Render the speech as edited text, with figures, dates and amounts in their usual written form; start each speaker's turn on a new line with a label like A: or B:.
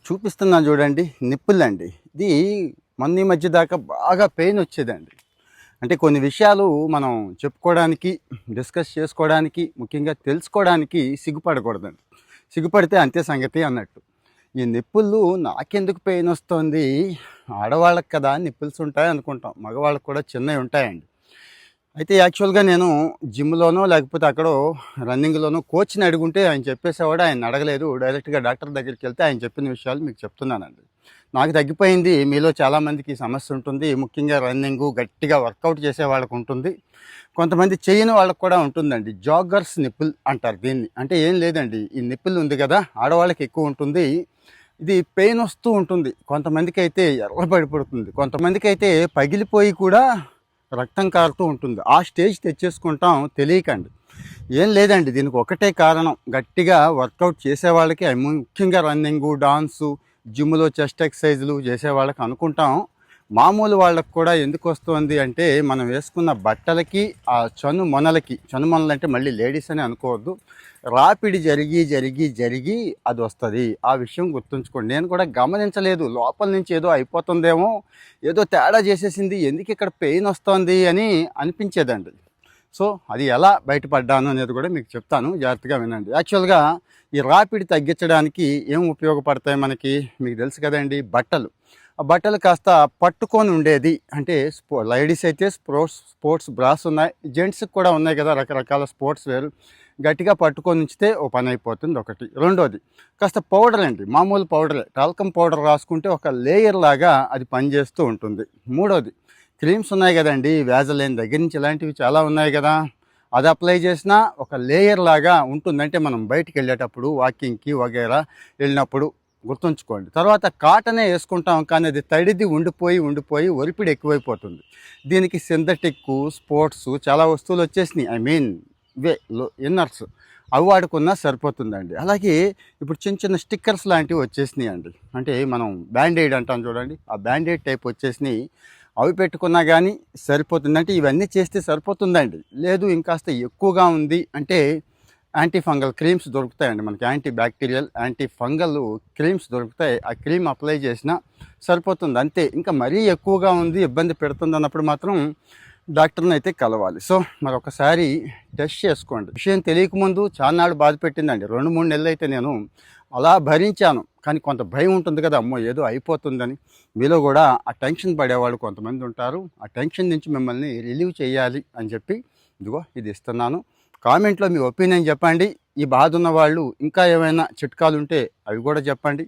A: చూపిస్తున్నాను చూడండి, నిప్పులండి. ఇది మొన్న ఈ మధ్య దాకా బాగా పెయిన్ వచ్చేదండి. అంటే కొన్ని విషయాలు మనం చెప్పుకోవడానికి, డిస్కస్ చేసుకోవడానికి, ముఖ్యంగా తెలుసుకోవడానికి సిగ్గుపడకూడదండి. సిగ్గుపడితే అంతే సంగతి అన్నట్టు. ఈ నిప్పులు నాకెందుకు పెయిన్ వస్తుంది, ఆడవాళ్ళకి కదా నిప్పుల్స్ ఉంటాయి అనుకుంటాం, మగవాళ్ళకి కూడా చిన్నవి ఉంటాయండి. అయితే యాక్చువల్గా నేను జిమ్లోనో లేకపోతే అక్కడో రన్నింగ్లోనో కోచ్ని అడుగుంటే ఆయన చెప్పేసేవాడు. ఆయన అడగలేదు, డైరెక్ట్గా డాక్టర్ దగ్గరికి వెళ్తే ఆయన చెప్పిన విషయాలు మీకు చెప్తున్నానండి. నాకు తగ్గిపోయింది. మీలో చాలామందికి ఈ సమస్య ఉంటుంది. ముఖ్యంగా రన్నింగు గట్టిగా వర్కౌట్ చేసే వాళ్ళకు ఉంటుంది, కొంతమంది చేయని వాళ్ళకు కూడా ఉంటుందండి. జాగర్స్ నిప్పుల్ అంటారు దీన్ని. అంటే ఏం లేదండి, ఈ నిప్పుల్ ఉంది కదా, ఆడవాళ్ళకి ఎక్కువ ఉంటుంది. ఇది పెయిన్ వస్తూ ఉంటుంది. కొంతమందికి అయితే ఎర్రబడిపడుతుంది, కొంతమందికి అయితే పగిలిపోయి కూడా రక్తం కారుతూ ఉంటుంది. ఆ స్టేజ్ తెచ్చేసుకుంటాం తెలియకండి. ఏం లేదండి, దీనికి ఒకటే కారణం. గట్టిగా వర్కౌట్ చేసే వాళ్ళకి, ముఖ్యంగా రన్నింగు, డాన్సు, జిమ్లో చెస్ట్ ఎక్సర్సైజులు చేసే వాళ్ళకి అనుకుంటాం. మామూలు వాళ్ళకు కూడా ఎందుకు వస్తుంది అంటే, మనం వేసుకున్న బట్టలకి, ఆ చనుమొనలు అంటే మళ్ళీ లేడీస్ అని అనుకోవద్దు, రాపిడి జరిగి జరిగి జరిగి అది వస్తుంది. ఆ విషయం గుర్తుంచుకోండి. నేను కూడా గమనించలేదు, లోపల నుంచి ఏదో అయిపోతుందేమో, ఏదో తేడా చేసేసింది, ఎందుకు ఇక్కడ పెయిన్ వస్తుంది అని అనిపించేదండి. సో అది ఎలా బయటపడ్డాను అనేది కూడా మీకు చెప్తాను, జాగ్రత్తగా వినండి. యాక్చువల్గా ఈ రాపిడి తగ్గించడానికి ఏం ఉపయోగపడతాయి మనకి, మీకు తెలుసు కదండి, బట్టలు. ఆ బట్టలు కాస్త పట్టుకొని ఉండేది. అంటే లేడీస్ అయితే స్పోర్ట్స్ బ్రాస్ ఉన్నాయి, జెంట్స్కి కూడా ఉన్నాయి కదా రకరకాల స్పోర్ట్స్ వేర్. గట్టిగా పట్టుకొని ఉంచితే ఓ పని అయిపోతుంది ఒకటి. రెండోది కాస్త పౌడర్ అండి, మామూలు పౌడరే, టాల్కమ్ పౌడర్ రాసుకుంటే ఒక లేయర్ లాగా అది పనిచేస్తూ ఉంటుంది. మూడోది క్రీమ్స్ ఉన్నాయి కదండి, వ్యాజలైన్ దగ్గర నుంచి ఇలాంటివి చాలా ఉన్నాయి కదా, అది అప్లై చేసినా ఒక లేయర్ లాగా ఉంటుంది. అంటే మనం బయటికి వెళ్ళేటప్పుడు, వాకింగ్కి వగేరా వెళ్ళినప్పుడు గుర్తుంచుకోండి. తర్వాత కాటనే వేసుకుంటాం, కానీ అది తడిది ఉండిపోయి ఒరిపిడి ఎక్కువైపోతుంది. దీనికి సింథటిక్, స్పోర్ట్స్ చాలా వస్తువులు వచ్చేసినాయి. ఐ మీన్ ఇన్నర్స్, అవి వాడుకున్నా సరిపోతుందండి. అలాగే ఇప్పుడు చిన్న చిన్న స్టిక్కర్స్ లాంటివి వచ్చేసినాయి అండి. అంటే మనం బ్యాండేడ్ అంటాం చూడండి, ఆ బ్యాండేడ్ టైప్ వచ్చేసినాయి. అవి పెట్టుకున్నా కానీ సరిపోతుంది. అంటే ఇవన్నీ చేస్తే సరిపోతుందండి. లేదు ఇంకాస్త ఎక్కువగా ఉంది అంటే యాంటీ ఫంగల్ క్రీమ్స్ దొరుకుతాయండి మనకి, anti bacterial, anti fungal creams దొరుకుతాయి. ఆ క్రీమ్ అప్లై చేసినా సరిపోతుంది అంతే. ఇంకా మరీ ఎక్కువగా ఉంది, ఇబ్బంది పెడుతుంది అన్నప్పుడు మాత్రం డాక్టర్ని అయితే కలవాలి. సో మరొకసారి టెస్ట్ చేసుకోండి. విషయం తెలియకముందు చాలానాడు బాధ పెట్టిందండి. 2-3 నెలలు అయితే నేను అలా భరించాను. కానీ కొంత భయం ఉంటుంది కదా, అమ్మో ఏదో అయిపోతుందని. మీలో కూడా ఆ టెన్షన్ పడేవాళ్ళు కొంతమంది ఉంటారు. ఆ టెన్షన్ నుంచి మిమ్మల్ని రిలీవ్ చేయాలి అని చెప్పి ఇదిగో ఇది ఇస్తున్నాను. కామెంట్లో మీ ఒపీనియన్ చెప్పండి. ఈ బాధ ఉన్న వాళ్ళు ఇంకా ఏమైనా చిట్కాలు ఉంటే అవి కూడా చెప్పండి.